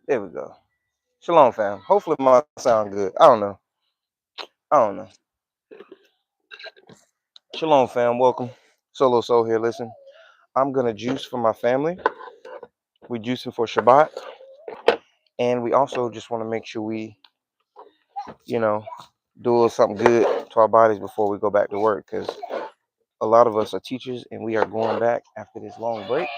There we go. Shalom, fam. Hopefully, my sound good. I don't know. I don't know. Shalom, fam. Welcome. Solo Soul here. Listen, I'm gonna juice for my family. We juicing for Shabbat, and we also just want to make sure we, you know, do a little something good to our bodies before we go back to work. Because a lot of us are teachers, and we are going back after this long break.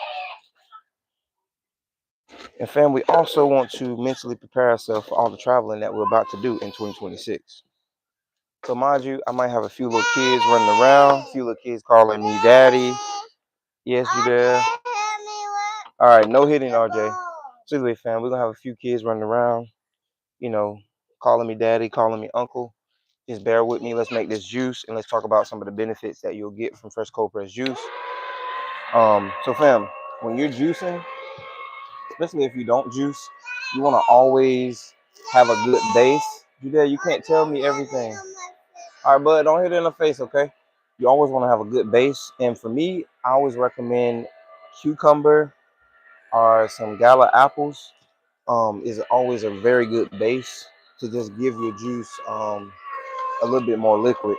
And fam, we also want to mentally prepare ourselves for all the traveling that we're about to do in 2026. So mind you, I might have a few little kids running around, a few little kids calling me daddy. Yes, you there? All right, no hitting, RJ. So anyway, fam, we're gonna have a few kids running around, you know, calling me daddy, calling me uncle. Just bear with me. Let's make this juice and let's talk about some of the benefits that you'll get from fresh cold pressed juice. So fam, when you're juicing, especially if you don't juice, you want to always have a good base. You can't tell me everything. All right, bud, don't hit it in the face, okay? You always want to have a good base. And for me, I always recommend cucumber or some gala apples. Is always a very good base to just give your juice a little bit more liquid.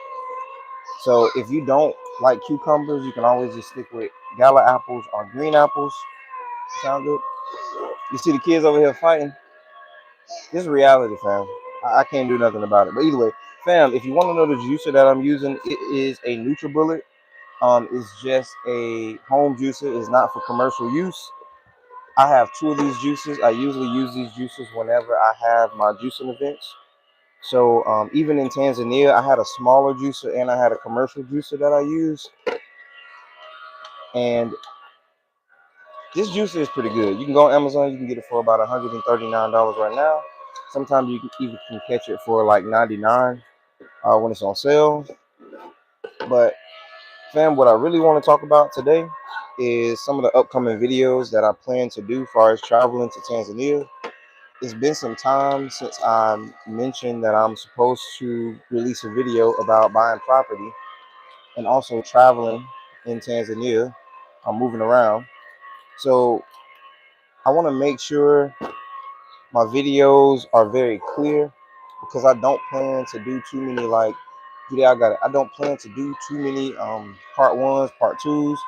So if you don't like cucumbers, you can always just stick with gala apples or green apples. Sound good? You see the kids over here fighting? This is reality, fam. I can't do nothing about it. But either way, fam, if you want to know the juicer that I'm using, it is a NutriBullet. It's just a home juicer. It's not for commercial use. I have two of these juices. I usually use these juices whenever I have my juicing events. So even in Tanzania, I had a smaller juicer and I had a commercial juicer that I use. And this juicer is pretty good. You can go on Amazon. You can get it for about $139 right now. Sometimes you can even catch it for like 99 when it's on sale. But fam, what I really want to talk about today is some of the upcoming videos that I plan to do as far as traveling to Tanzania. It's been some time since I mentioned that I'm supposed to release a video about buying property and also traveling in Tanzania. I'm moving around. So I want to make sure my videos are very clear because I don't plan to do too many like I got it. I don't plan to do too many part ones, part twos.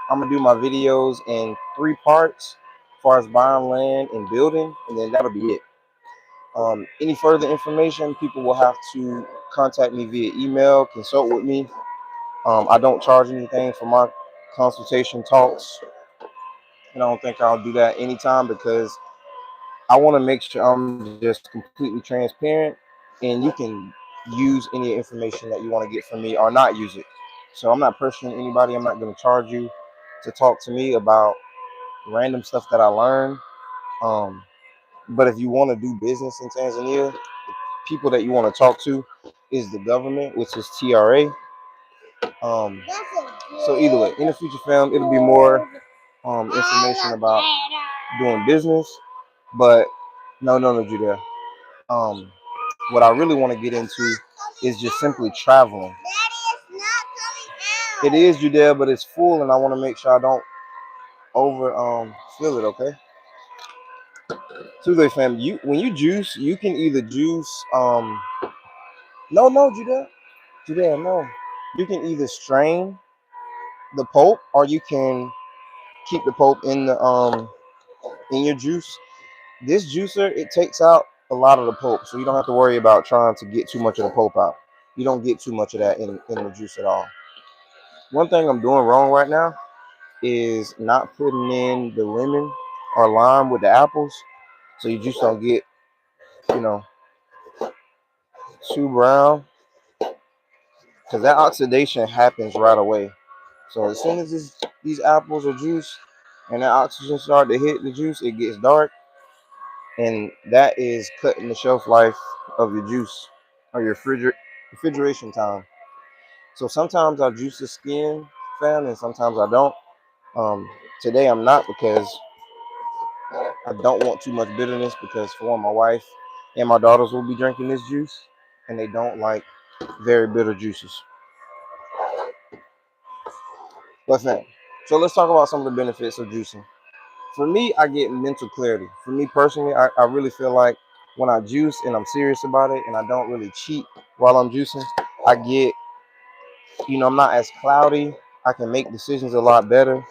I'm gonna do my videos in 3 parts as far as buying land and building, and then that'll be it. Any further information, people will have to contact me via email, consult with me. I don't charge anything for my consultation talks, and I don't think I'll do that anytime because I want to make sure I'm just completely transparent and you can use any information that you want to get from me or not use it. So I'm not pressuring anybody. I'm not going to charge you to talk to me about random stuff that I learned. Um, but if you want to do business in Tanzania, the people that you want to talk to is the government, which is TRA. Um, so either way, in the future, fam, it'll be more information about doing business. But no, Judea. Um, what I really want to get into is just simply traveling. It is Judea, but it's full, and I want to make sure I don't over fill it. Okay. Tuesday fam, you when you juice, you can either juice no Judea no. You can either strain the pulp or you can keep the pulp in your juice. This juicer, it takes out a lot of the pulp, so you don't have to worry about trying to get too much of the pulp out. You don't get too much of that in the juice at all. One thing I'm doing wrong right now is not putting in the lemon or lime with the apples, so you just don't get, you know, too brown, because that oxidation happens right away. So as soon as these apples are juiced and that oxygen start to hit the juice, it gets dark, and that is cutting the shelf life of your juice or your refrigeration time. So sometimes I juice the skin, fam, and sometimes I don't. Today I'm not because I don't want too much bitterness because for one, my wife and my daughters will be drinking this juice, and they don't like very bitter juices. But fam, so let's talk about some of the benefits of juicing. For me, I get mental clarity. For me personally, I really feel like when I juice and I'm serious about it and I don't really cheat while I'm juicing, I get, I'm not as cloudy. I can make decisions a lot better.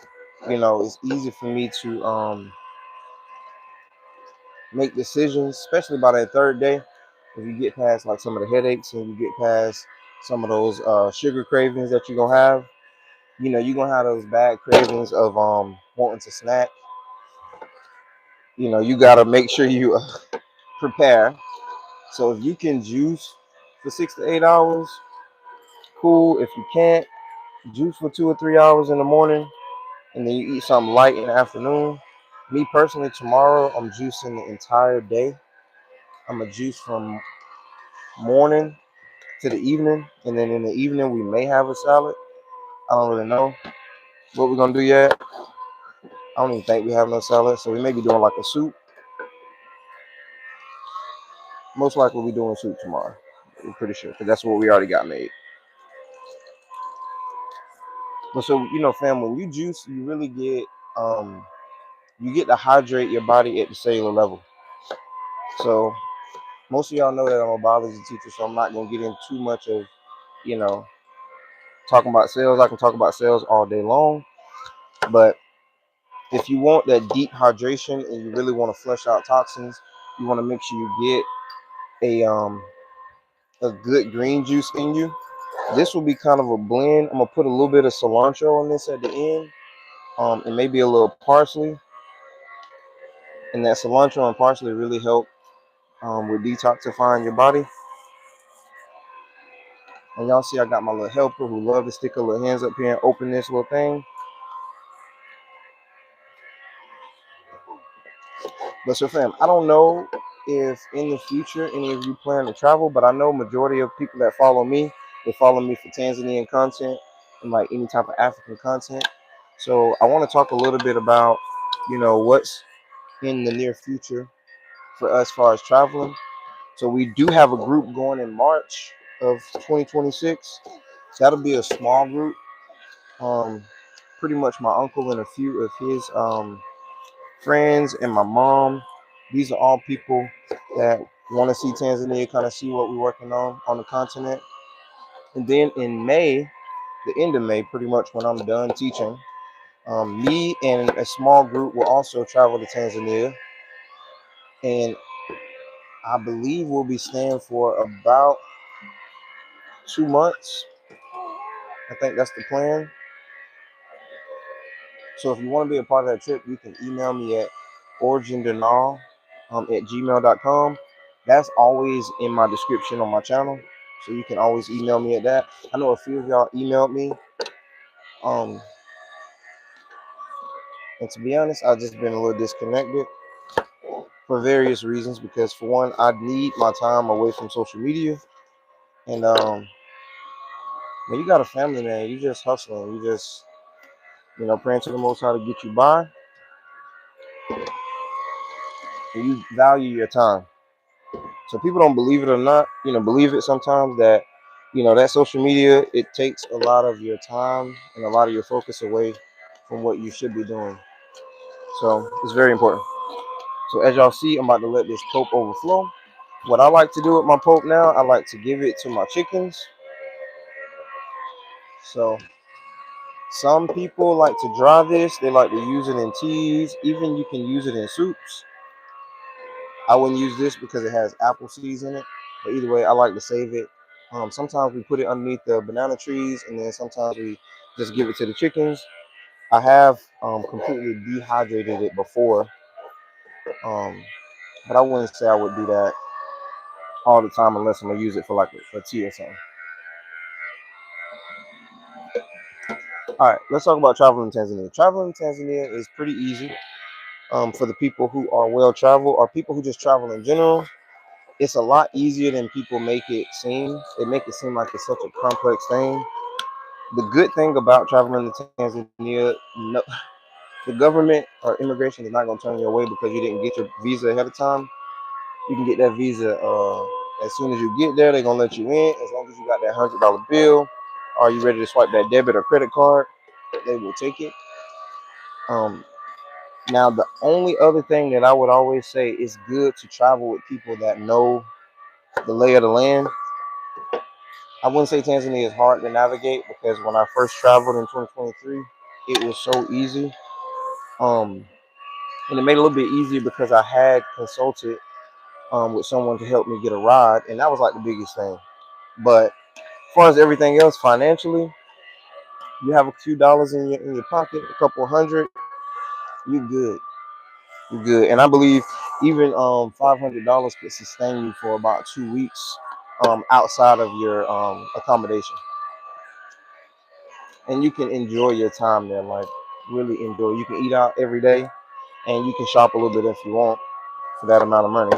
It's easy for me to make decisions, especially by that third day. If you get past like some of the headaches and you get past some of those sugar cravings that you're gonna have, you're gonna have those bad cravings of wanting to snack. You gotta make sure you prepare. So if you can juice for 6 to 8 hours, cool. If you can't, juice for 2 or 3 hours in the morning, and then you eat something light in the afternoon. Me personally, tomorrow I'm juicing the entire day. I'm gonna juice from morning to the evening, and then in the evening we may have a salad. I don't really know what we're gonna do yet. I don't even think we have no salad, so we may be doing like a soup. Most likely we'll be doing soup tomorrow. I'm pretty sure, because that's what we already got made. But so fam, when you juice, you really get you get to hydrate your body at the cellular level. So most of y'all know that I'm a biology teacher, so I'm not gonna get into too much of you know talking about cells. I can talk about cells all day long, but if you want that deep hydration and you really want to flush out toxins, you want to make sure you get a good green juice in you. This will be kind of a blend. I'm gonna put a little bit of cilantro on this at the end, and maybe a little parsley. And that cilantro and parsley really help with detoxifying your body. And y'all see I got my little helper who love to stick her little hands up here and open this little thing. But so fam, I don't know if in the future any of you plan to travel, but I know majority of people that follow me, they follow me for Tanzanian content and like any type of African content. So I want to talk a little bit about, what's in the near future for us as far as traveling. So we do have a group going in March of 2026. That'll be a small group. Um, Pretty much my uncle and a few of his friends and my mom. These are all people that want to see Tanzania, kind of see what we're working on the continent. And then in May, the end of May, pretty much when I'm done teaching, me and a small group will also travel to Tanzania. And I believe we'll be staying for about 2 months. I think that's the plan. So if you want to be a part of that trip, you can email me at origindenal at gmail.com. That's always in my description on my channel. So you can always email me at that. I know a few of y'all emailed me. Um, and to be honest, I've just been a little disconnected for various reasons. Because for one, I need my time away from social media. And when you got a family, man, you just hustling. You just, praying to the Most High to get you by. And you value your time. So people don't believe it or not, believe it sometimes that, that social media, it takes a lot of your time and a lot of your focus away from what you should be doing. So it's very important. So as y'all see, I'm about to let this Pope overflow. What I like to do with my Pope now, I like to give it to my chickens. So some people like to dry this. They like to use it in teas. Even you can use it in soups. I wouldn't use this because it has apple seeds in it. But either way, I like to save it. Sometimes we put it underneath the banana trees, and then sometimes we just give it to the chickens. I have completely dehydrated it before, but I wouldn't say I would do that all the time unless I'm gonna use it for like a tea or something. All right, let's talk about traveling in Tanzania. Traveling in Tanzania is pretty easy for the people who are well traveled or people who just travel in general. It's a lot easier than people make it seem. They make it seem like it's such a complex thing. The good thing about traveling to Tanzania, no, the government or immigration is not going to turn you away because you didn't get your visa ahead of time. You can get that visa as soon as you get there. They're going to let you in as long as you got that $100 bill. Are you ready to swipe that debit or credit card? They will take it. Um, Now, the only other thing that I would always say is good to travel with people that know the lay of the land. I wouldn't say Tanzania is hard to navigate because when I first traveled in 2023, it was so easy. Um, and it made it a little bit easier because I had consulted with someone to help me get a ride, and that was like the biggest thing. But as far as everything else, financially, you have a few dollars in your pocket, a couple hundred, you good. You're good. And I believe even $500 could sustain you for about 2 weeks outside of your accommodation. And you can enjoy your time there, like really enjoy. You can eat out every day and you can shop a little bit if you want for that amount of money.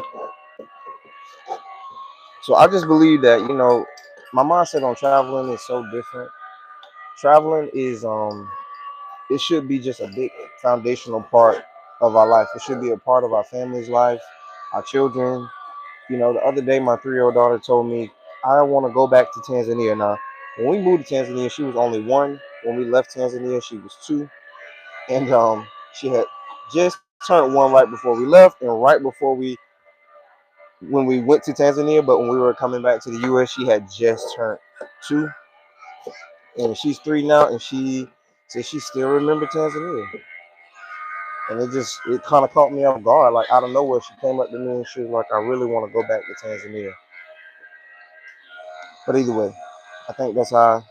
So I just believe that, my mindset on traveling is so different. Traveling is it should be just a big foundational part of our life. It should be a part of our family's life, our children. The other day my 3-year-old daughter told me I want to go back to Tanzania. Now, when we moved to Tanzania, she was only 1. When we left Tanzania, she was 2, and she had just turned 1 right before we left, and right before when we went to Tanzania. But when we were coming back to the U.S., she had just turned 2, and she's 3 now, and she said she still remember Tanzania. And it kind of caught me off guard. Like out of nowhere, she came up to me and she was like, I really want to go back to Tanzania. But either way, I think that's how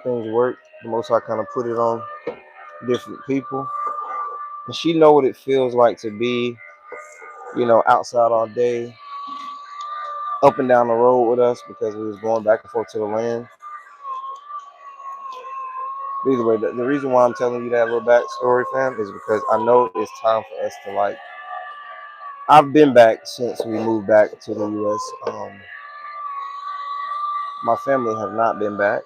things work. The most I kind of put it on different people. And she know what it feels like to be, outside all day, up and down the road with us because we was going back and forth to the land. But either way, the reason why I'm telling you that little backstory, fam, is because I know it's time for us to like. I've been back since we moved back to the U.S. My family have not been back,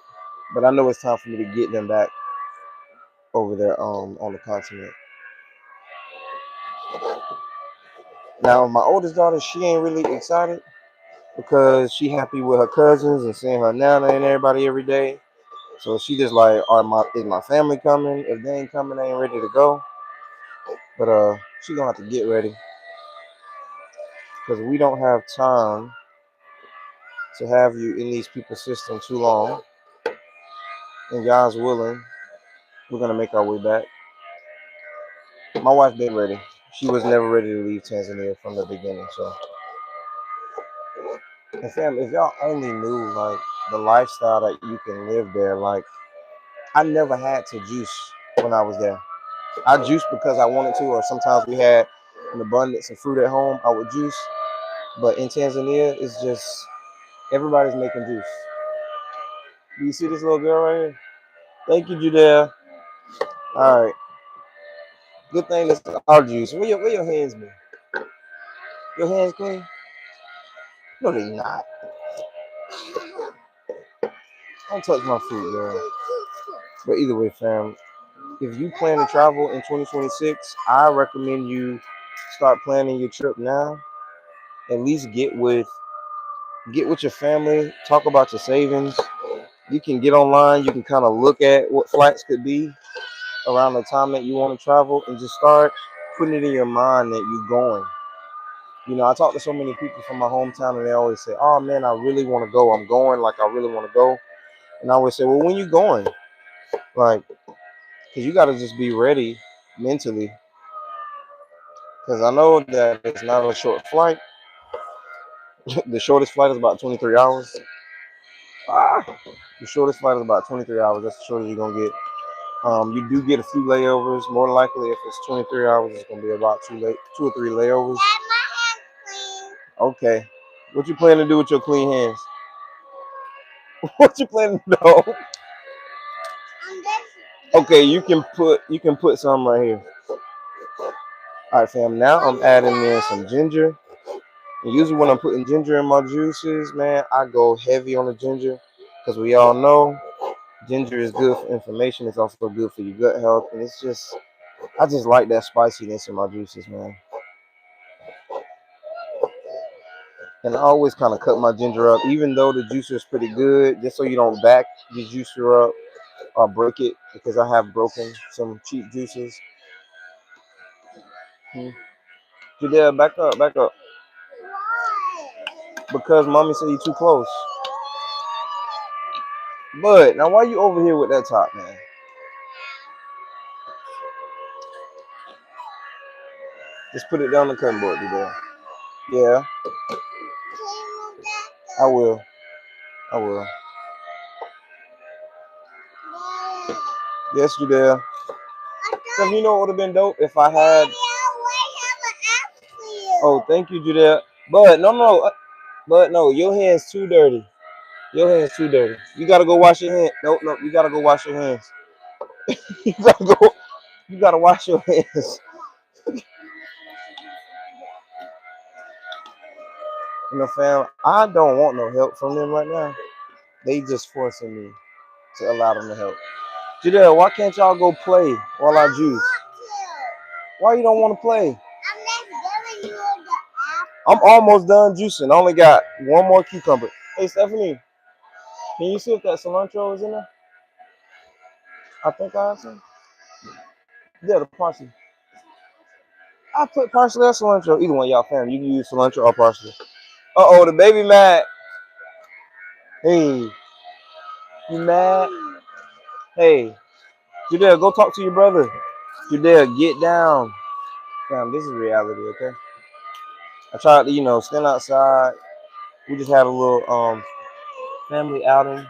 but I know it's time for me to get them back over there on the continent. Now, my oldest daughter, she ain't really excited because she happy with her cousins and seeing her nana and everybody every day. So she just like, is my family coming? If they ain't coming, they ain't ready to go. But she gonna have to get ready because we don't have time to have you in these people's system too long. And God's willing, we're gonna make our way back. My wife been ready. She was never ready to leave Tanzania from the beginning. So, and fam, if y'all only knew like the lifestyle that you can live there, like I never had to juice when I was there. I juiced because I wanted to, or sometimes we had an abundance of fruit at home. I would juice, but in Tanzania, it's just everybody's making juice. Do you see this little girl right here? Thank you, Judea. All right, good thing that's our juice. Where your hands be? Your hands clean? No, they not. Don't touch my food, girl. But either way, fam, if you plan to travel in 2026, I recommend you start planning your trip now. At least get with your family, talk about your savings. You can get online, you can kind of look at what flights could be around the time that you want to travel and just start putting it in your mind that you're going. I talk to so many people from my hometown and they always say, oh man, I really want to go. I'm going, like I really want to go. And I always say, well, when you going? Like, because you got to just be ready mentally. Because I know that it's not a short flight. The shortest flight is about 23 hours. Ah, the shortest flight is about 23 hours. That's the shortest you're going to get. You do get a few layovers. More than likely, if it's 23 hours, it's gonna be about 2 or 3 layovers. Okay. What you plan to do with your clean hands? What you plan to do? Okay, you can put some right here. All right, fam. Now I'm adding in some ginger. And usually when I'm putting ginger in my juices, man, I go heavy on the ginger because we all know ginger is good for inflammation. It's also good for your gut health, and I just like that spiciness in my juices, man. And I always kind of cut my ginger up, even though the juicer is pretty good, just so you don't back your juicer up or break it, because I have broken some cheap juices. Hmm. Judea, back up, back up. Because mommy said you too close. But now why you over here with that top, man? Just put it down the cutting board, Judea. Yeah, I will. I will. Yes, Judea. So you know what would have been dope if I had. Oh, thank you, Judea. But no. But no, your hands too dirty. Your hands too dirty. You gotta go wash your hands. Nope. You gotta go wash your hands. You gotta go. You gotta wash your hands. You know, fam. I don't want no help from them right now. They just forcing me to allow them to help. Judea, why can't y'all go play while I juice? Why you don't want to play? I'm almost done juicing. I only got one more cucumber. Hey, Stephanie, can you see if that cilantro is in there? I think I have some. Yeah, the parsley. I put parsley or cilantro. Either one, y'all, fam. You can use cilantro or parsley. Uh-oh, the baby mad. Hey, you mad? Hey, Judea, go talk to your brother. Judea, get down. Fam, this is reality, okay? I tried to, stand outside. We just had a little family outing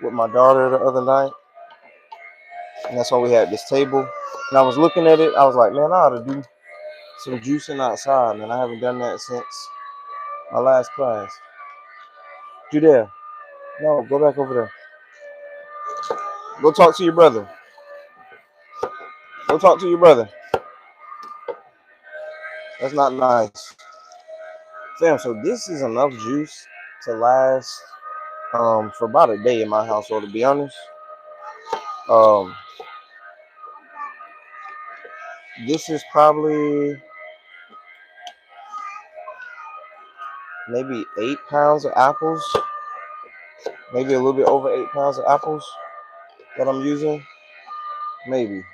with my daughter the other night. And that's why we had this table. And I was looking at it. I was like, man, I ought to do some juicing outside, man. I haven't done that since my last class. Judea, no, go back over there. Go talk to your brother. Go talk to your brother. That's not nice. Fam, so this is enough juice to last for about a day in my household, to be honest. Um, this is probably maybe 8 pounds of apples. Maybe a little bit over 8 pounds of apples that I'm using. Maybe. It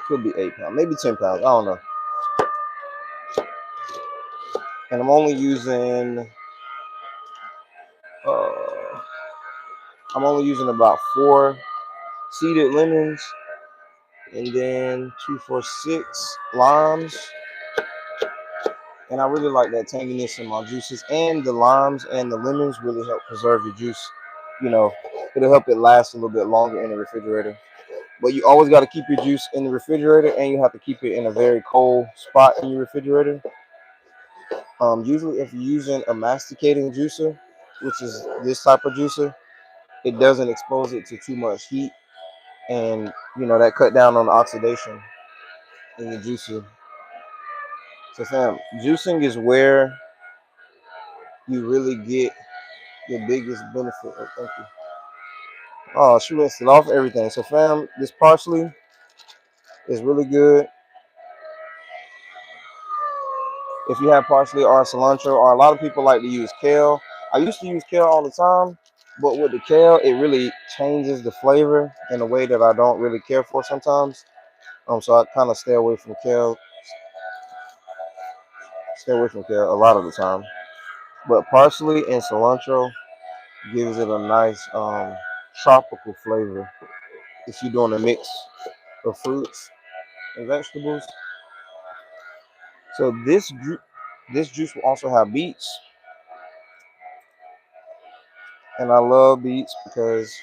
could be 8 pounds. Maybe 10 pounds. I don't know. And I'm only using about 4 seeded lemons and then 2, 4, 6 limes. And I really like that tanginess in my juices. And the limes and the lemons really help preserve your juice. It'll help it last a little bit longer in the refrigerator. But you always got to keep your juice in the refrigerator, and you have to keep it in a very cold spot in your refrigerator. Usually, if you're using a masticating juicer, which is this type of juicer, it doesn't expose it to too much heat, and that cut down on the oxidation in your juicer. So, fam, juicing is where you really get your biggest benefit. Oh, thank you. Oh, she rinsed it off everything. So, fam, this parsley is really good. If you have parsley or cilantro, or a lot of people like to use kale. I used to use kale all the time, but with the kale, it really changes the flavor in a way that I don't really care for sometimes. So I kind of stay away from kale. Stay away from kale a lot of the time. But parsley and cilantro gives it a nice tropical flavor if you're doing a mix of fruits and vegetables. So this juice will also have beets, and I love beets because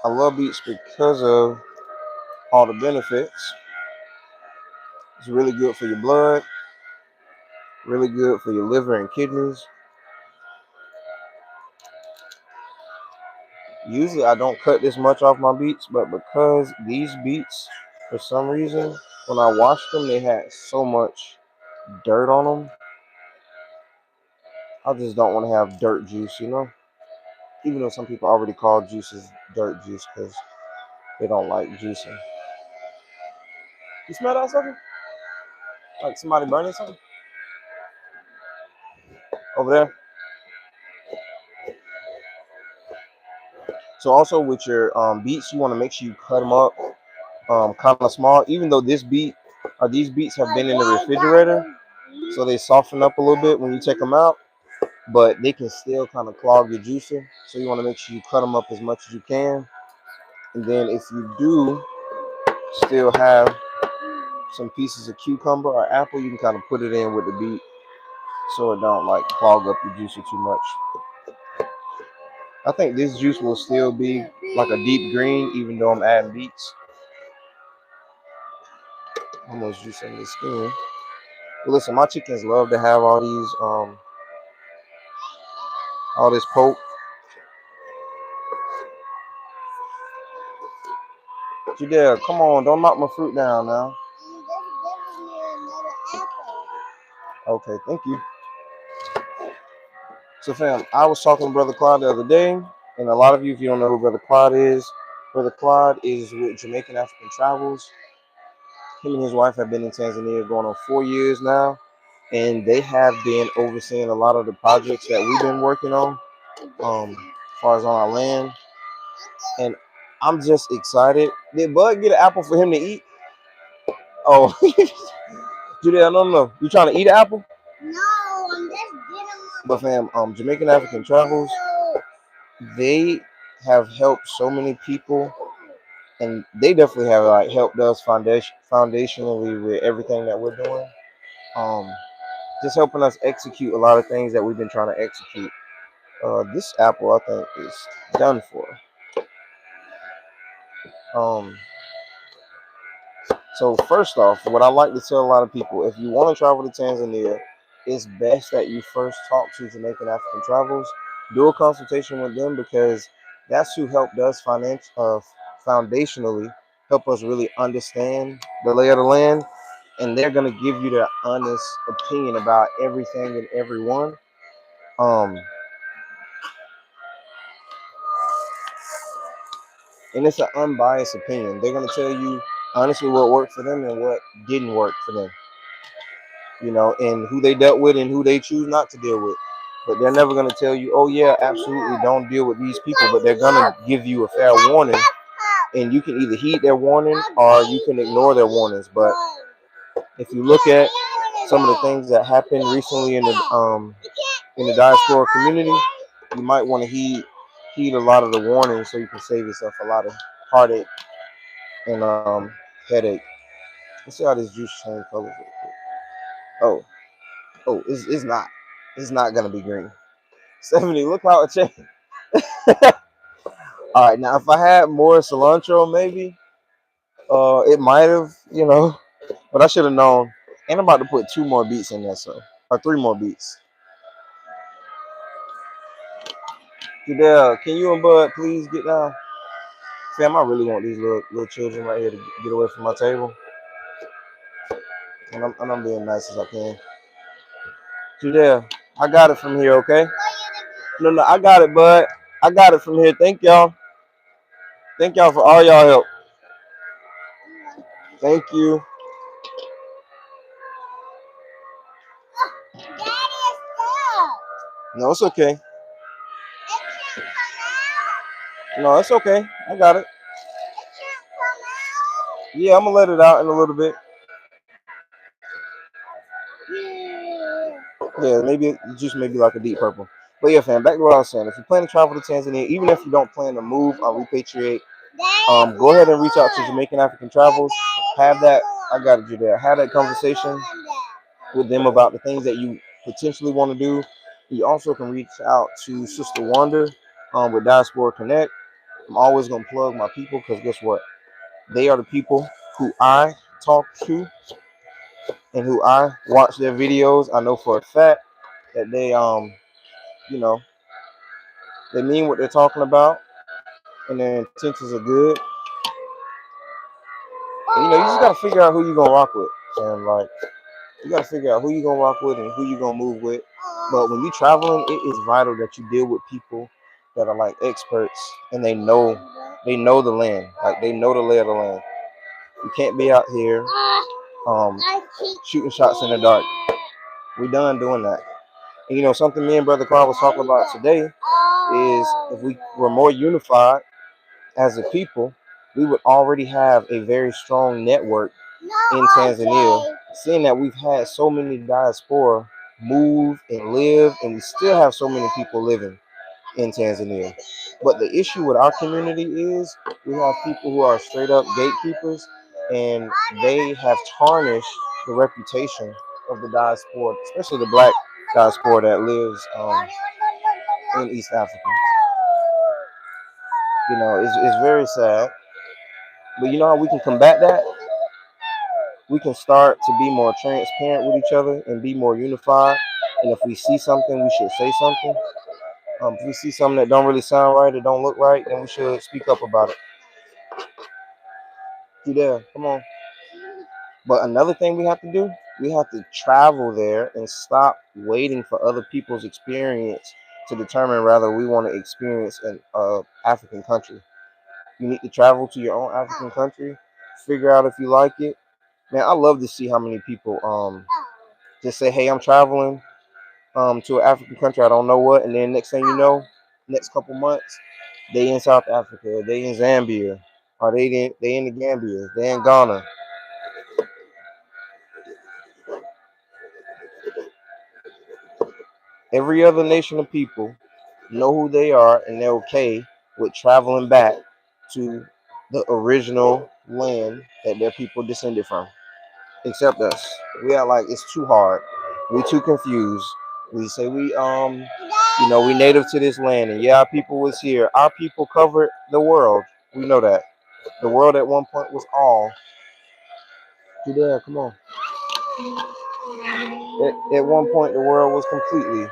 of all the benefits. It's really good for your blood, really good for your liver and kidneys. Usually I don't cut this much off my beets, but because these beets, for some reason, when I washed them, they had so much dirt on them. I just don't want to have dirt juice. Even though some people already call juices dirt juice because they don't like juicing. You smell that something? Like somebody burning something? Over there? So also with your beets, you want to make sure you cut them up kind of small. Even though these beets have been in the refrigerator, so they soften up a little bit when you take them out, but they can still kind of clog your juicer. So you want to make sure you cut them up as much as you can. And then if you do still have some pieces of cucumber or apple, you can kind of put it in with the beet so it don't like clog up your juicer too much. I think this juice will still be like a deep green even though I'm adding beets. Almost juicing the skin. But listen, my chickens love to have all these all this poke. Judea, come on, don't knock my fruit down now. Okay, thank you. So fam, I was talking to Brother Claude the other day, and a lot of you, if you don't know who Brother Claude is with Jamaican African Travels. Him and his wife have been in Tanzania going on 4 years now, and they have been overseeing a lot of the projects that we've been working on, as far as on our land. And I'm just excited. Did Bud get an apple for him to eat? Oh, Judea, no. You trying to eat an apple? No, I'm just getting one. But fam, Jamaican African Travels, they have helped so many people, and they definitely have like helped us foundationally with everything that we're doing. Just helping us execute a lot of things that we've been trying to execute. This apple, I think, is done for. So first off, what I like to tell a lot of people, if you want to travel to Tanzania, it's best that you first talk to Jamaican African Travels, do a consultation with them because that's who helped us foundationally help us really understand the lay of the land, and they're gonna give you their honest opinion about everything and everyone. Um, and it's an unbiased opinion. They're gonna tell you honestly what worked for them and what didn't work for them, and who they dealt with and who they choose not to deal with. But they're never going to tell you, oh, yeah, absolutely don't deal with these people. But they're going to give you a fair warning. And you can either heed their warning or you can ignore their warnings. But if you look at some of the things that happened recently in the diaspora community, you might want to heed a lot of the warnings so you can save yourself a lot of heartache and headache. Let's see how this juice change colors real quick. It's not gonna be green. 70, look how it changed. All right, now if I had more cilantro, maybe it might have, but I should have known. And I'm about to put 2 more beets in there, or 3 more beets. Judea, can you and Bud please get down? Fam, I really want these little children right here to get away from my table, and I'm being nice as I can. Judea, I got it from here, okay? No, I got it, Bud. I got it from here. Thank y'all. Thank y'all for all y'all help. Thank you. No, it's okay. No, it's okay. I got it. Yeah, I'm gonna let it out in a little bit. Yeah, maybe just maybe like a deep purple. But yeah, fam, back to what I was saying. If you plan to travel to Tanzania, even if you don't plan to move or repatriate, go ahead and reach out to Jamaican African Travels. Have that. I got it, you there. Have that conversation with them about the things that you potentially want to do. You also can reach out to Sister Wonder with Diaspora Connect. I'm always gonna plug my people because guess what? They are the people who I talk to and who I watch their videos. I know for a fact that they you know they mean what they're talking about and their intentions are good. And you just gotta figure out who you're gonna rock with. And like you gotta figure out who you're gonna rock with and who you're gonna move with. But when you're traveling, it is vital that you deal with people that are like experts and they know the land. Like they know the lay of the land. You can't be out here shooting shots in the dark. We done doing that. And something me and Brother Claude was talking about today is if we were more unified as a people, we would already have a very strong network in Tanzania, seeing that we've had so many diaspora move and live, and we still have so many people living in Tanzania. But the issue with our community is we have people who are straight up gatekeepers, and they have tarnished the reputation of the diaspora, especially the black diaspora that lives in East Africa. It's very sad. But you know how we can combat that? We can start to be more transparent with each other and be more unified. And if we see something, we should say something. If we see something that don't really sound right or don't look right, then we should speak up about it. You there? Come on. But another thing we have to do, we have to travel there and stop waiting for other people's experience to determine whether we want to experience an African country. You need to travel to your own African country, figure out if you like it. Man, I love to see how many people just say, "Hey, I'm traveling to an African country. I don't know what," and then next thing you know, next couple months, they in South Africa, they in Zambia, or they in the Gambia, they in Ghana. Every other nation of people know who they are, and they're okay with traveling back to the original land that their people descended from. Except us. We are like it's too hard. We too confused. We say we native to this land, and yeah, our people was here. Our people covered the world. We know that the world at one point was all. Judea, come on. At one point, the world was completely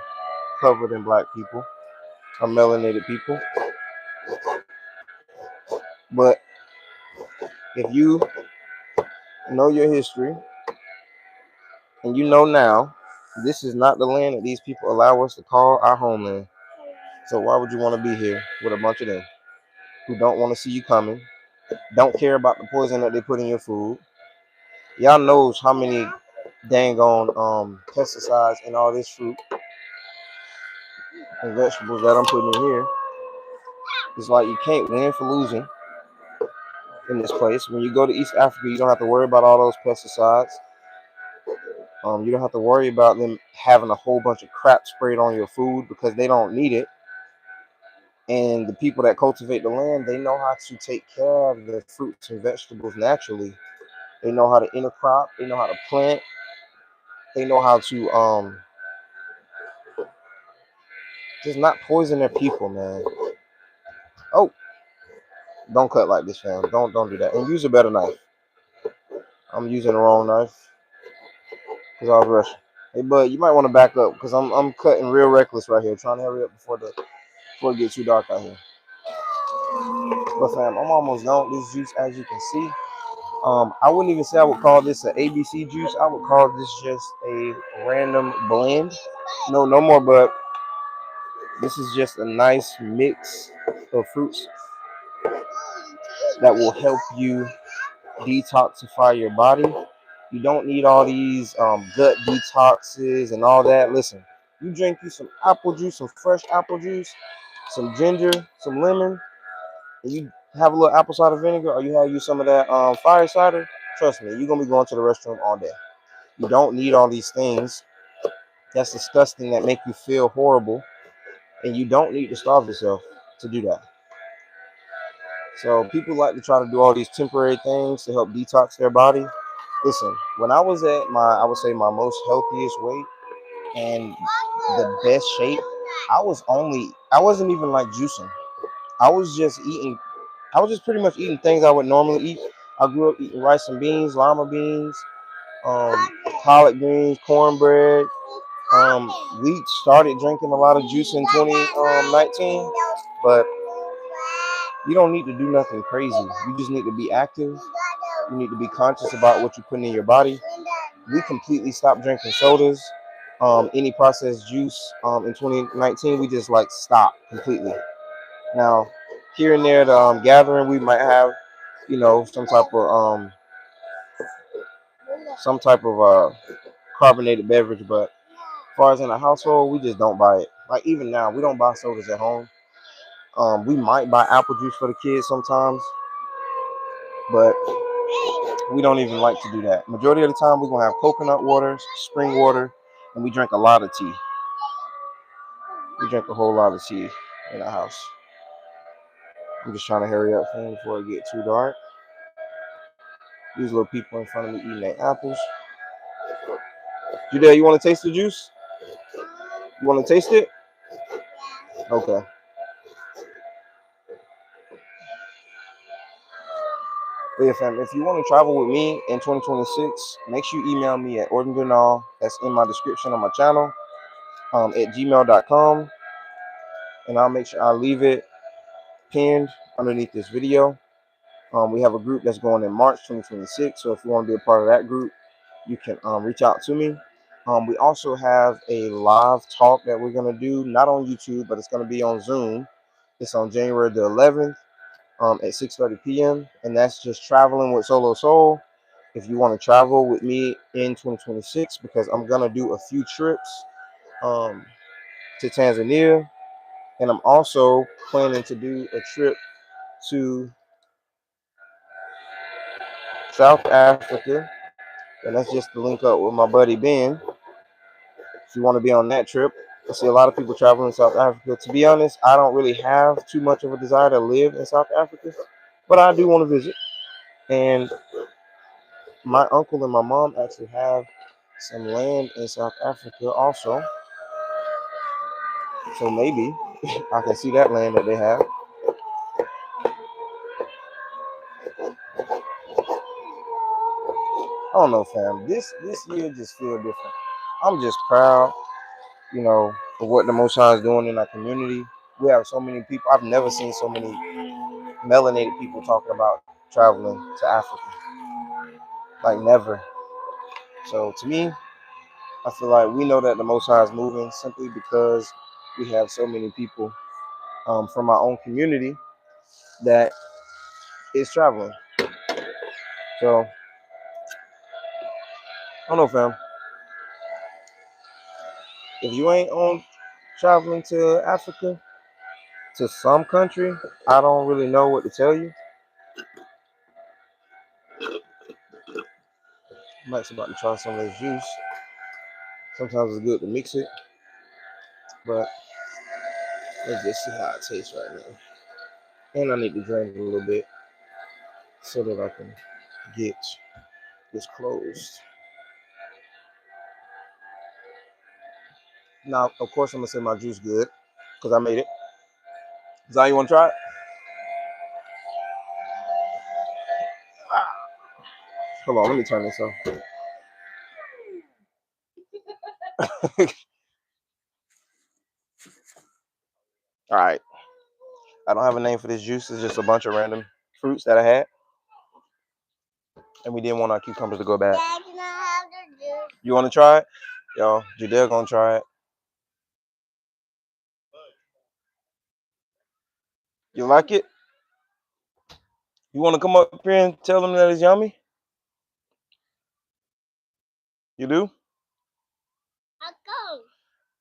covered in black people, or melanated people. But if you know your history, and you know now, this is not the land that these people allow us to call our homeland. So why would you want to be here with a bunch of them who don't want to see you coming, don't care about the poison that they put in your food? Y'all knows how many dang on pesticides in all this fruit and vegetables that I'm putting in here. It's like you can't win for losing in this place. When you go to East Africa, you don't have to worry about all those pesticides. You don't have to worry about them having a whole bunch of crap sprayed on your food because they don't need it. And the people that cultivate the land, they know how to take care of the fruits and vegetables naturally. They know how to intercrop. They know how to plant. They know how to just not poison their people, man. Oh, don't cut like this, fam. Don't do that. And use a better knife. I'm using the wrong knife because I was rushing. Hey, bud, you might want to back up because I'm cutting real reckless right here, trying to hurry up before it gets too dark out here. But fam, I'm almost done with this juice, as you can see. I wouldn't even say I would call this an ABC juice. I would call this just a random blend. No more, but this is just a nice mix of fruits that will help you detoxify your body. You don't need all these gut detoxes and all that. Listen, you drink you some apple juice, some fresh apple juice, some ginger, some lemon, and you have a little apple cider vinegar, or you have you some of that fire cider. Trust me, you're gonna be going to the restroom all day. You don't need all these things. That's disgusting. That make you feel horrible, and you don't need to starve yourself to do that. So people like to try to do all these temporary things to help detox their body. Listen, when I was at I would say my most healthiest weight and the best shape, I wasn't even like juicing. I was just eating, I was just pretty much eating things I would normally eat. I grew up eating rice and beans, lima beans, um, collard greens, cornbread. We started drinking a lot of juice in 2019, but you don't need to do nothing crazy. You just need to be active. You need to be conscious about what you're putting in your body. We completely stopped drinking sodas, any processed juice. In 2019, we just like stopped completely. Now, here and there, the gathering, we might have, some type of carbonated beverage, but as far as in the household, we just don't buy it. Like even now, we don't buy sodas at home. We might buy apple juice for the kids sometimes, but we don't even like to do that. Majority of the time, we're gonna have coconut water, spring water, and we drink a lot of tea. We drink a whole lot of tea in our house. I'm just trying to hurry up before it get too dark. These little people in front of me eating their apples. Judea, you want to taste the juice? You want to taste it? Okay. But yeah, fam, if you want to travel with me in 2026, make sure you email me at ordindenal. That's in my description on my channel, at gmail.com. And I'll make sure I leave it pinned underneath this video. We have a group that's going in March 2026. So if you want to be a part of that group, you can reach out to me. We also have a live talk that we're going to do, not on YouTube, but it's going to be on Zoom. It's on January the 11th at 6:30 p.m. And that's just traveling with Solo Soul. If you want to travel with me in 2026, because I'm going to do a few trips to Tanzania. And I'm also planning to do a trip to South Africa. And that's just to link up with my buddy Ben. If you want to be on that trip, I see a lot of people traveling in South Africa. To be honest, I don't really have too much of a desire to live in South Africa, but I do want to visit. And my uncle and my mom actually have some land in South Africa also. So maybe I can see that land that they have. I don't know, fam. This year just feel different. I'm just proud, for what the Most High is doing in our community. We have so many people. I've never seen so many melanated people talking about traveling to Africa. Like never. So to me, I feel like we know that the Most High is moving simply because we have so many people from our own community that is traveling. So I don't know, fam. If you ain't on traveling to Africa, to some country, I don't really know what to tell you. Mike's about to try some of this juice. Sometimes it's good to mix it, but let's just see how it tastes right now. And I need to drink a little bit so that I can get this closed. Now, of course, I'm gonna say my juice good because I made it. Zion, you want to try it? Hold on, let me turn this off. All right. I don't have a name for this juice. It's just a bunch of random fruits that I had, and we didn't want our cucumbers to go bad. Dad, can I have the juice? You want to try it? Yo, Judea gonna try it. You like it? You want to come up here and tell them that it's yummy? You do?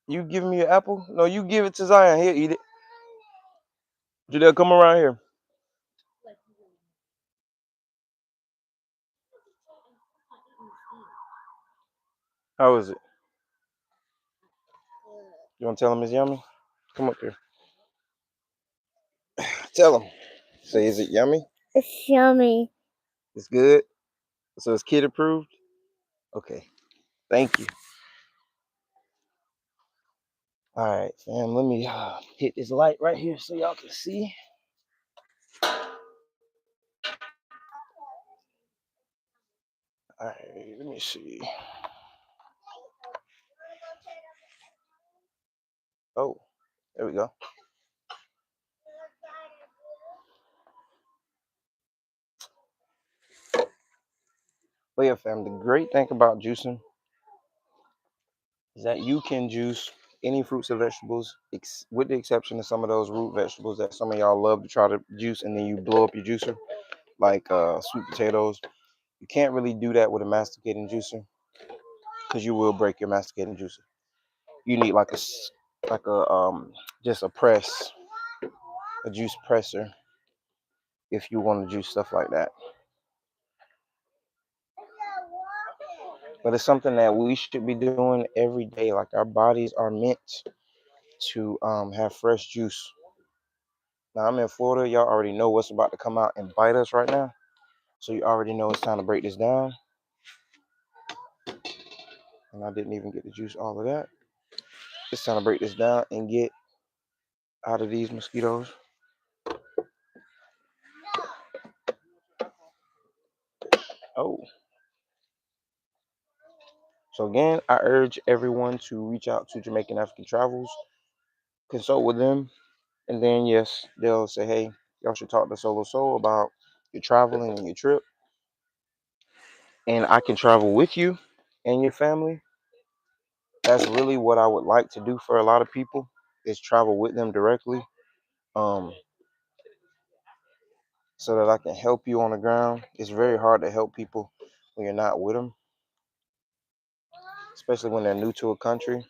You giving me an apple? No, you give it to Zion. He'll eat it. Judea, come around here. How is it? You want to tell him it's yummy? Come up here. Tell him. Say, is it yummy? It's yummy. It's good? So it's kid approved? Okay. Thank you. All right, fam. Let me hit this light right here so y'all can see. All right, let me see. Oh, there we go. But yeah, fam, the great thing about juicing is that you can juice any fruits or vegetables, with the exception of some of those root vegetables that some of y'all love to try to juice and then you blow up your juicer, like sweet potatoes. You can't really do that with a masticating juicer because you will break your masticating juicer. You need like a just a press a juice presser if you want to juice stuff like that. But it's something that we should be doing every day. Like our bodies are meant to have fresh juice. Now I'm in Florida. Y'all already know what's about to come out and bite us right now. So you already know it's time to break this down. And I didn't even get to juice all of that. It's time to break this down and get out of these mosquitoes. Oh. So again, I urge everyone to reach out to Jamaican African Travels, consult with them, and then yes, they'll say, hey, y'all should talk to Solo Soul about your traveling and your trip. And I can travel with you and your family. That's really what I would like to do for a lot of people, is travel with them directly. Um, so that I can help you on the ground. It's very hard to help people when you're not with them, especially when they're new to a country.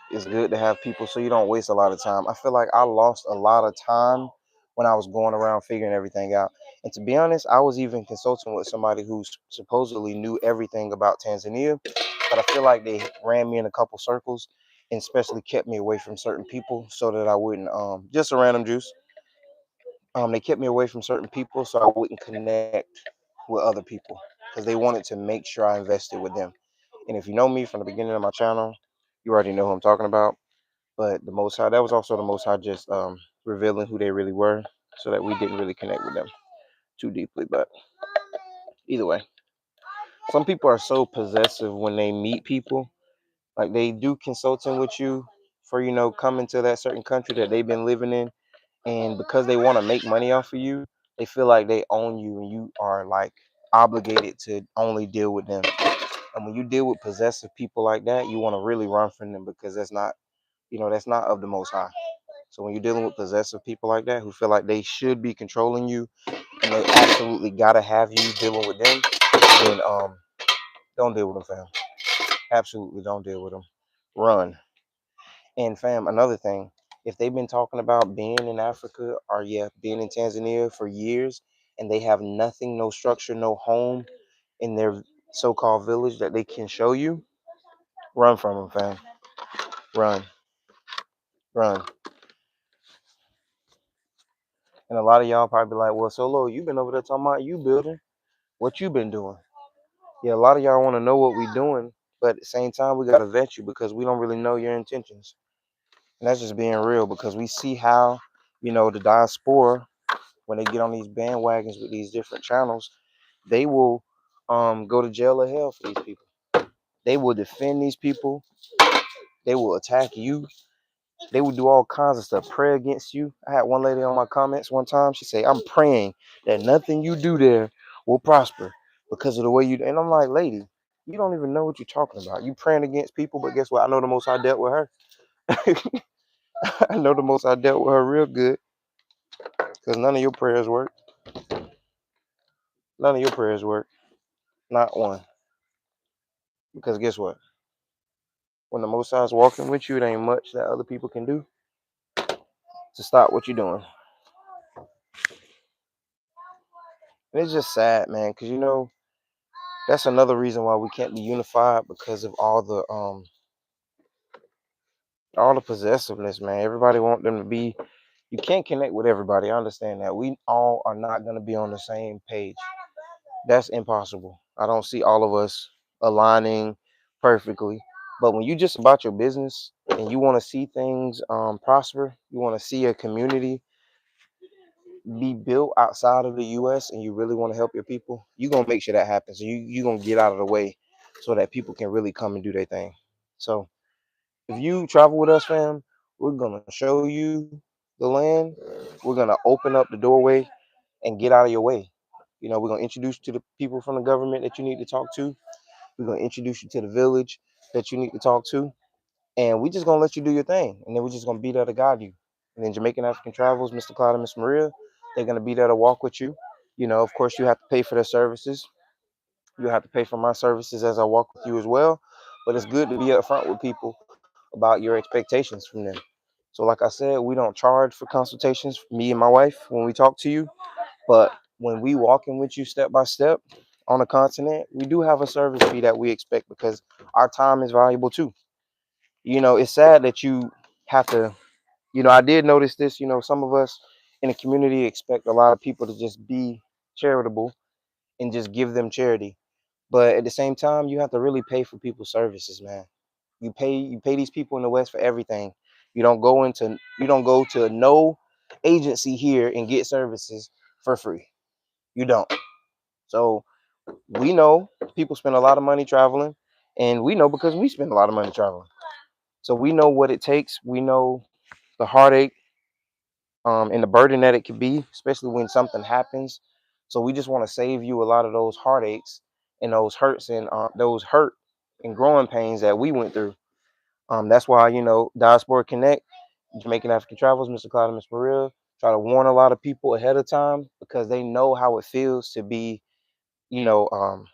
It's good to have people so you don't waste a lot of time. I feel like I lost a lot of time when I was going around figuring everything out. And to be honest, I was even consulting with somebody who supposedly knew everything about Tanzania, but I feel like they ran me in a couple circles and especially kept me away from certain people so that I wouldn't, just a random juice. They kept me away from certain people so I wouldn't connect with other people because they wanted to make sure I invested with them. And if you know me from the beginning of my channel, you already know who I'm talking about. But the Most High, that was also the Most High just revealing who they really were so that we didn't really connect with them too deeply. But either way, some people are so possessive when they meet people. Like they do consulting with you for, coming to that certain country that they've been living in. And because they want to make money off of you, they feel like they own you and you are like obligated to only deal with them. And when you deal with possessive people like that, you want to really run from them because that's not of the Most High. So when you're dealing with possessive people like that who feel like they should be controlling you and they absolutely gotta have you dealing with them, then don't deal with them, fam. Absolutely don't deal with them. Run. And fam, another thing, if they've been talking about being in Africa or being in Tanzania for years and they have nothing, no structure, no home in their so-called village that they can show you, run from them, fam. Run. Run. And a lot of y'all probably be like, well, Solo, you been over there talking about you building. What you been doing? Yeah, a lot of y'all want to know what we doing, but at the same time, we got to vet you because we don't really know your intentions. And that's just being real because we see how, the diaspora, when they get on these bandwagons with these different channels, they will go to jail or hell for these people. They will defend these people. They will attack you. They will do all kinds of stuff, pray against you. I had one lady on my comments one time. She said, I'm praying that nothing you do there will prosper because of the way you do. And I'm like, lady, you don't even know what you're talking about. You praying against people, but guess what? I know the Most High dealt with her. I know the Most High dealt with her real good because none of your prayers work. None of your prayers work. Not one. Because guess what? When the Most High is walking with you, it ain't much that other people can do to stop what you're doing. And it's just sad, man, because that's another reason why we can't be unified because of all the possessiveness, man. Everybody want them to be. You can't connect with everybody. I understand that. We all are not going to be on the same page. That's impossible. I don't see all of us aligning perfectly. But when you just about your business and you want to see things prosper, you want to see a community be built outside of the U.S. and you really want to help your people, you're going to make sure that happens. You're going to get out of the way so that people can really come and do their thing. So if you travel with us, fam, we're going to show you the land. We're going to open up the doorway and get out of your way. We're going to introduce you to the people from the government that you need to talk to. We're going to introduce you to the village that you need to talk to. And we just going to let you do your thing. And then we're just going to be there to guide you. And then Jamaican African Travels, Mr. Claude and Miss Maria, they're going to be there to walk with you. Of course, you have to pay for their services. You have to pay for my services as I walk with you as well. But it's good to be upfront with people about your expectations from them. So like I said, we don't charge for consultations, me and my wife, when we talk to you. But when we walking with you step by step on the continent, we do have a service fee that we expect because our time is valuable too. It's sad that you have to, I did notice this, some of us in the community expect a lot of people to just be charitable and just give them charity. But at the same time, you have to really pay for people's services, man. You pay these people in the West for everything. You don't go to no agency here and get services for free. You don't. So we know people spend a lot of money traveling, and we know because we spend a lot of money traveling. So we know what it takes. We know the heartache and the burden that it could be, especially when something happens. So we just want to save you a lot of those heartaches and those hurts and those hurt and growing pains that we went through. That's why Diaspora Connect, Jamaican African Travels, Mr. Claude and Miss Maria try to warn a lot of people ahead of time because they know how it feels to be, you know, um,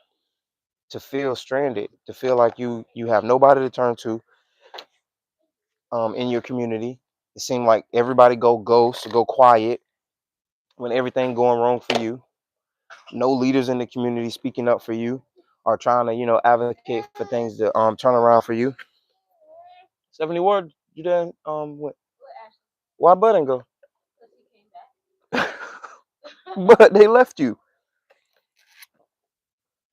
to feel stranded, to feel like you have nobody to turn to in your community. It seemed like everybody go ghost, go quiet when everything going wrong for you. No leaders in the community speaking up for you or trying to, advocate for things to turn around for you. 70 Ward, you done why Button go? But they left you.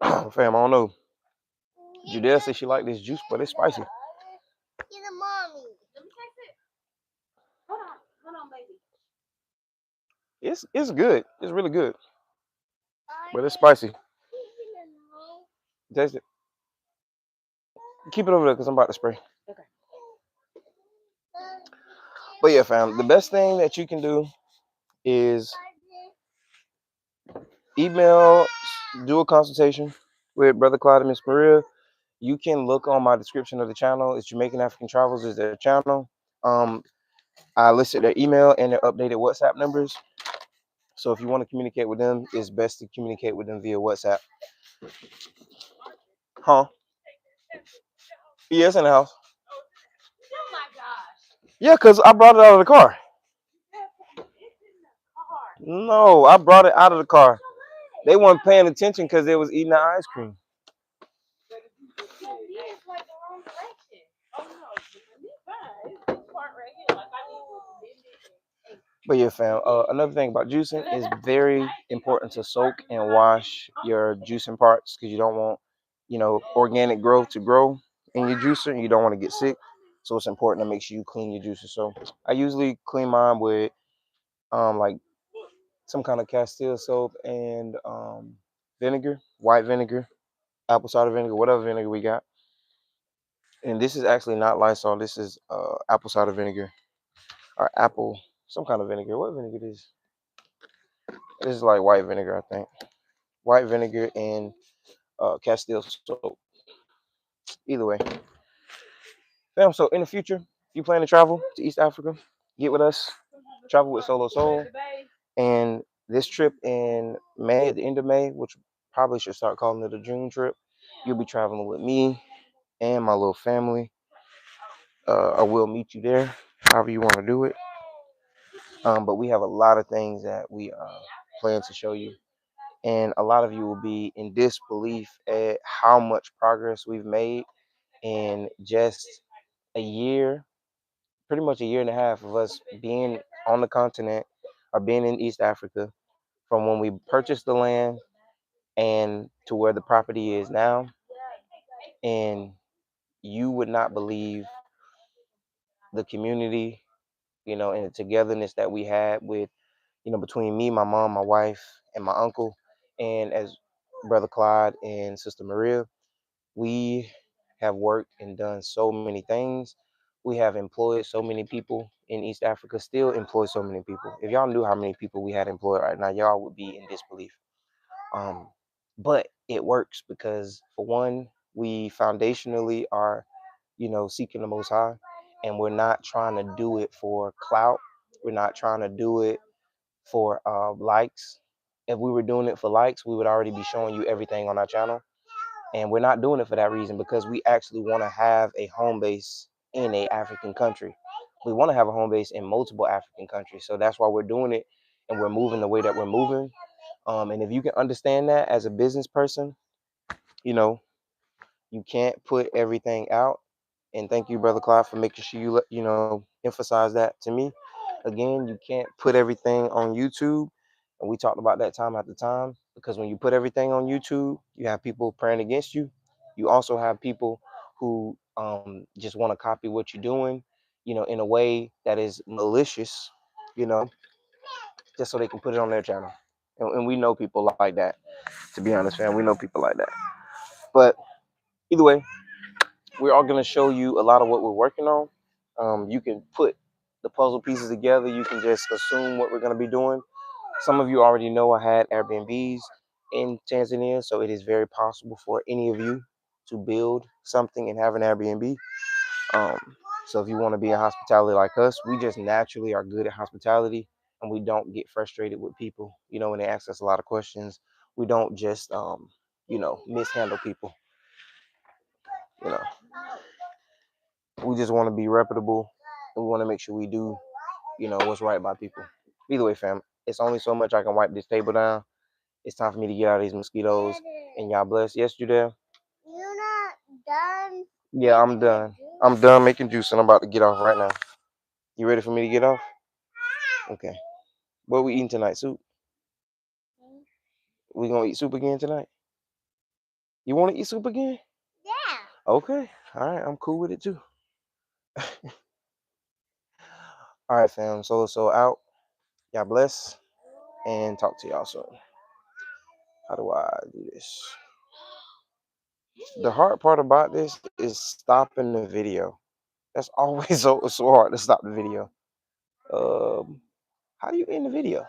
Fam, I don't know. Judea said she liked this juice, but it's spicy. It's good. It's really good. But it's spicy. Taste it. Keep it over there because I'm about to spray. But yeah, fam, the best thing that you can do is email, do a consultation with Brother Claude and Miss Maria. You can look on my description of the channel. It's Jamaican African Travels is their channel. I listed their email and their updated WhatsApp numbers. So if you want to communicate with them, it's best to communicate with them via WhatsApp. Huh? Yes, in the house. Yeah, because I brought it out of the car. No, I brought it out of the car. They weren't paying attention because they was eating the ice cream. But yeah, fam. Another thing about juicing is very important to soak and wash your juicing parts because you don't want, organic growth to grow in your juicer and you don't want to get sick. So it's important to make sure you clean your juicer. So I usually clean mine with like some kind of Castile soap and vinegar, white vinegar, apple cider vinegar, whatever vinegar we got. And this is actually not Lysol. This is apple cider vinegar or apple, some kind of vinegar. What vinegar is this? This is like white vinegar, I think. White vinegar and Castile soap. Either way. Fam, so in the future, if you plan to travel to East Africa, get with us. Travel with Solo Soul. And this trip in May, at the end of May, which probably should start calling it a June trip, you'll be traveling with me and my little family. I will meet you there, however you want to do it. But we have a lot of things that we plan to show you. And a lot of you will be in disbelief at how much progress we've made in just a year, pretty much a year and a half of us being on the continent or being in East Africa from when we purchased the land and to where the property is now. And you would not believe the community, and the togetherness that we had with, between me, my mom, my wife, and my uncle, and as Brother Claude and Sister Maria. We have worked and done so many things. We have employed so many people in East Africa, still employ so many people. If y'all knew how many people we had employed right now, y'all would be in disbelief. Um, but it works because, for one, we foundationally are, seeking the Most High, and we're not trying to do it for clout. We're not trying to do it for likes. If we were doing it for likes, we would already be showing you everything on our channel. And we're not doing it for that reason because we actually want to have a home base in a African country. we want to have a home base in multiple African countries. So that's why we're doing it, and we're moving the way that we're moving. And if you can understand that as a business person, you know, you can't put everything out. And thank you, Brother Claude, for making sure emphasize that to me. Again, you can't put everything on YouTube. And we talked about that time after time, because when you put everything on YouTube, you have people praying against you. You also have people who just want to copy what you're doing, in a way that is malicious, you know, just so they can put it on their channel. And we know people like that, to be honest, fam. We know people like that. But either way, we're all going to show you a lot of what we're working on. You can put the puzzle pieces together. You can just assume what we're going to be doing. Some of you already know I had Airbnbs in Tanzania, so it is very possible for any of you to build something and have an Airbnb. So if you want to be in hospitality like us, we just naturally are good at hospitality, and we don't get frustrated with people. When they ask us a lot of questions, we don't just mishandle people. You know, we just want to be reputable, and we want to make sure we do, what's right by people. Either way, fam, it's only so much I can wipe this table down. It's time for me to get out of these mosquitoes. And y'all bless. Yes, you there? You're not done. Yeah, I'm done. I'm done making juice, and I'm about to get off right now. You ready for me to get off? Okay. What we eating tonight? Soup? We gonna eat soup again tonight? You want to eat soup again? Yeah. Okay. All right. I'm cool with it too. All right, fam. So out. Y'all bless, and talk to y'all soon. How do I do this? The hard part about this is stopping the video. That's always so hard to stop the video. How do you end the video?